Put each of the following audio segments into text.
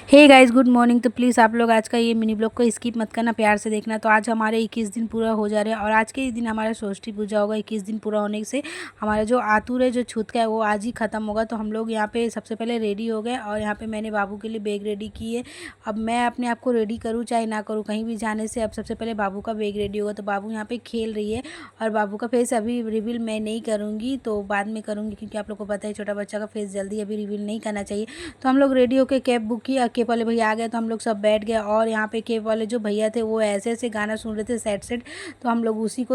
हे guys, good morning. तो please आप लोग आज का ये मिनी ब्लॉग को स्किप मत करना, प्यार से देखना। तो आज हमारे 21 दिन पूरा हो जा रहे हैं और आज के ही दिन हमारा षष्ठी पूजा होगा। 21 दिन पूरा होने से हमारा जो आतुर है, जो छूत का है, वो आज ही ख़त्म होगा। तो हम लोग यहाँ पे सबसे पहले रेडी हो गए और यहाँ पे मैंने बाबू के लिए बैग रेडी की है। अब मैं अपने आप को रेडी करूँ चाहे ना करूँ, कहीं भी जाने से अब सबसे पहले बाबू का बैग रेडी होगा। तो बाबू यहाँ पे खेल रही है और बाबू का फेस अभी रिवील मैं नहीं करूँगी, तो बाद में करूँगी, क्योंकि आप लोग को पता है छोटा बच्चा का फेस जल्दी अभी रिवील नहीं करना चाहिए। तो हम लोग रेडी होकर कैब बुक की और कैब वाले भैया आ गए तो हम लोग सब बैठ गए। और यहाँ पे कैब वाले जो भैया थे वो ऐसे ऐसे गाना सुन रहे थे सैड सैड, तो हम लोग उसी को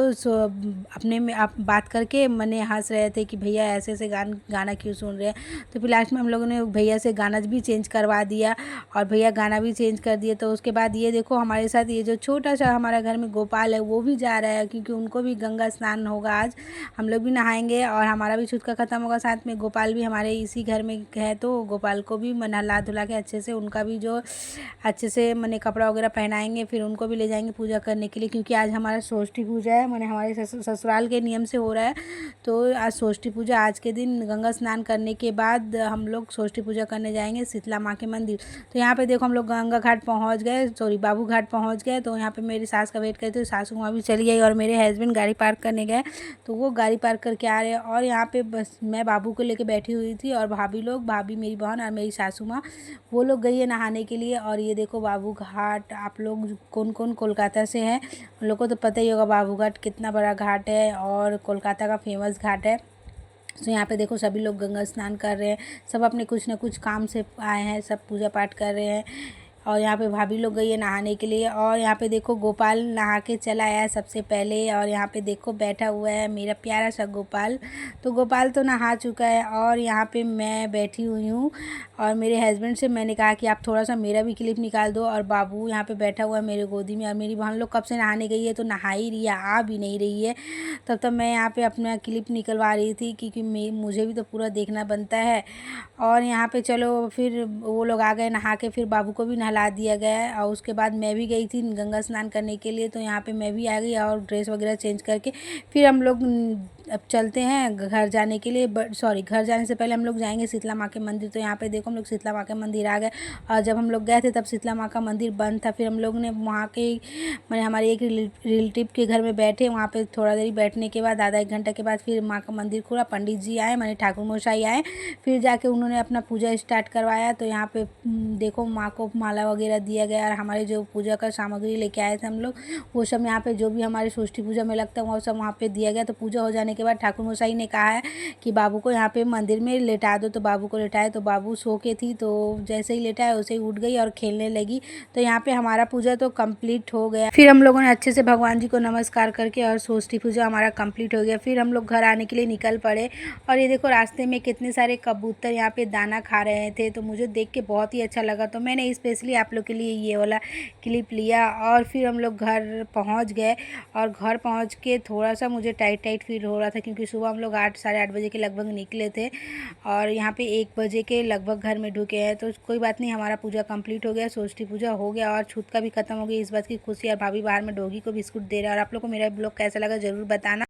अपने में आप बात करके मने हंस रहे थे कि भैया ऐसे ऐसे गाना क्यों सुन रहे हैं। तो फिर लास्ट में हम लोगों ने भैया से गाना भी चेंज करवा दिया और भैया गाना भी चेंज कर दिए। तो उसके बाद ये देखो हमारे साथ ये जो छोटा सा हमारा घर में गोपाल है वो भी जा रहा है, क्योंकि उनको भी गंगा स्नान होगा आज। हम लोग भी नहाएंगे और हमारा भी छुटका ख़त्म होगा, साथ में गोपाल भी हमारे इसी घर में है। तो गोपाल को भी नहला धुला के अच्छे से, उनका भी जो अच्छे से मैंने कपड़ा वगैरह पहनाएंगे, फिर उनको भी ले जाएंगे पूजा करने के लिए, क्योंकि आज हमारा षष्ठी पूजा है। मैंने हमारे ससुराल के नियम से हो रहा है। तो आज षष्ठी पूजा, आज के दिन गंगा स्नान करने के बाद हम लोग षष्ठी पूजा करने जाएंगे शीतला माँ के मंदिर। तो यहाँ पे देखो हम लोग गंगा घाट पहुँच गए, सॉरी बाबू घाट पहुँच गए। तो यहाँ पे मेरी सास का वेट करते, सासू माँ भी चली गई और मेरे हस्बैंड गाड़ी पार्क करने गए, तो वो गाड़ी पार्क करके आ रहे हैं। और यहाँ पे बस मैं बाबू को लेके बैठी हुई थी और भाभी मेरी बहन और मेरी सासू माँ, वो लोग गई है नहाने के लिए। और ये देखो बाबू घाट, आप लोग कौन कौन कोलकाता से हैं उन लोग को तो पता ही होगा बाबू घाट कितना बड़ा घाट है और कोलकाता का फेमस घाट है। तो यहाँ पे देखो सभी लोग गंगा स्नान कर रहे हैं, सब अपने कुछ ना कुछ काम से आए हैं, सब पूजा पाठ कर रहे हैं। और यहाँ पे भाभी लोग गई है नहाने के लिए। और यहाँ पे देखो गोपाल नहा के चला आया सबसे पहले, और यहाँ पे देखो बैठा हुआ है मेरा प्यारा सा गोपाल। तो गोपाल तो नहा चुका है और यहाँ पे मैं बैठी हुई हूँ। और मेरे हस्बैंड से मैंने कहा कि आप थोड़ा सा मेरा भी क्लिप निकाल दो। और बाबू यहाँ पे बैठा हुआ है मेरे गोदी में और मेरी बहन लोग कब से नहाने गई है, तो नहा ही रही है, आ भी नहीं रही है। तब तक मैं यहाँ पे अपना क्लिप निकलवा रही थी, क्योंकि मुझे भी तो पूरा देखना बनता है। और यहाँ पे चलो फिर वो लोग आ गए नहा के, फिर बाबू को भी नहला दिया गया। और उसके बाद मैं भी गई थी गंगा स्नान करने के लिए, तो यहाँ पे मैं भी आ गई और ड्रेस वगैरह चेंज करके फिर हम लोग अब चलते हैं घर जाने के लिए। सॉरी, घर जाने से पहले हम लोग जाएंगे शीतला माँ के मंदिर। तो यहाँ पे देखो हम लोग शीतला माँ के मंदिर आ गए। और जब हम लोग गए थे तब शीतला माँ का मंदिर बंद था। फिर हम लोग ने वहाँ के मैंने हमारे एक रिलेटिव के घर में बैठे, वहाँ पे थोड़ा देरी बैठने के बाद आधा एक घंटा के बाद फिर माँ का मंदिर खुला। पंडित जी आए, मैंने ठाकुर मशाई आए, फिर जाके उन्होंने अपना पूजा स्टार्ट करवाया। तो यहाँ पे देखो माँ को माला वगैरह दिया गया और हमारे जो पूजा का सामग्री लेके आए थे हम लोग, वो सब यहाँ पे जो भी हमारे षष्ठी पूजा में लगता है वो सब वहाँ पे दिया गया। तो पूजा हो जाने के बाद ठाकुर मशाई ने कहा है कि बाबू को यहाँ पे मंदिर में लेटा दो। तो बाबू को लेटाए, तो बाबू सो के थी, तो जैसे ही लेटाया वैसे ही उठ गई और खेलने लगी। तो यहाँ पे हमारा पूजा तो कंप्लीट हो गया। फिर हम लोगों ने अच्छे से भगवान जी को नमस्कार करके और षष्ठी पूजा हमारा कंप्लीट हो गया। फिर हम लोग घर आने के लिए निकल पड़े। और ये देखो रास्ते में कितने सारे कबूतर यहाँ पे दाना खा रहे थे, तो मुझे देख के बहुत ही अच्छा लगा। तो मैंने स्पेशली आप लोग के लिए ये वाला क्लिप लिया। और फिर हम लोग घर पहुँच गए और घर पहुँच के थोड़ा सा मुझे टाइट टाइट फील हो रहा था, क्योंकि सुबह हम लोग 8 साढ़े 8 बजे के लगभग निकले थे और यहाँ पे 1 बजे के लगभग घर में ढुके हैं। तो कोई बात नहीं, हमारा पूजा कंप्लीट हो गया, षष्ठी पूजा हो गया और छूत का भी खत्म हो गया। इस बात की खुशी। और भाभी बाहर में डॉगी को बिस्कुट दे रहा है। और आप लोग को मेरा ब्लॉग कैसा लगा ज़रूर बताना।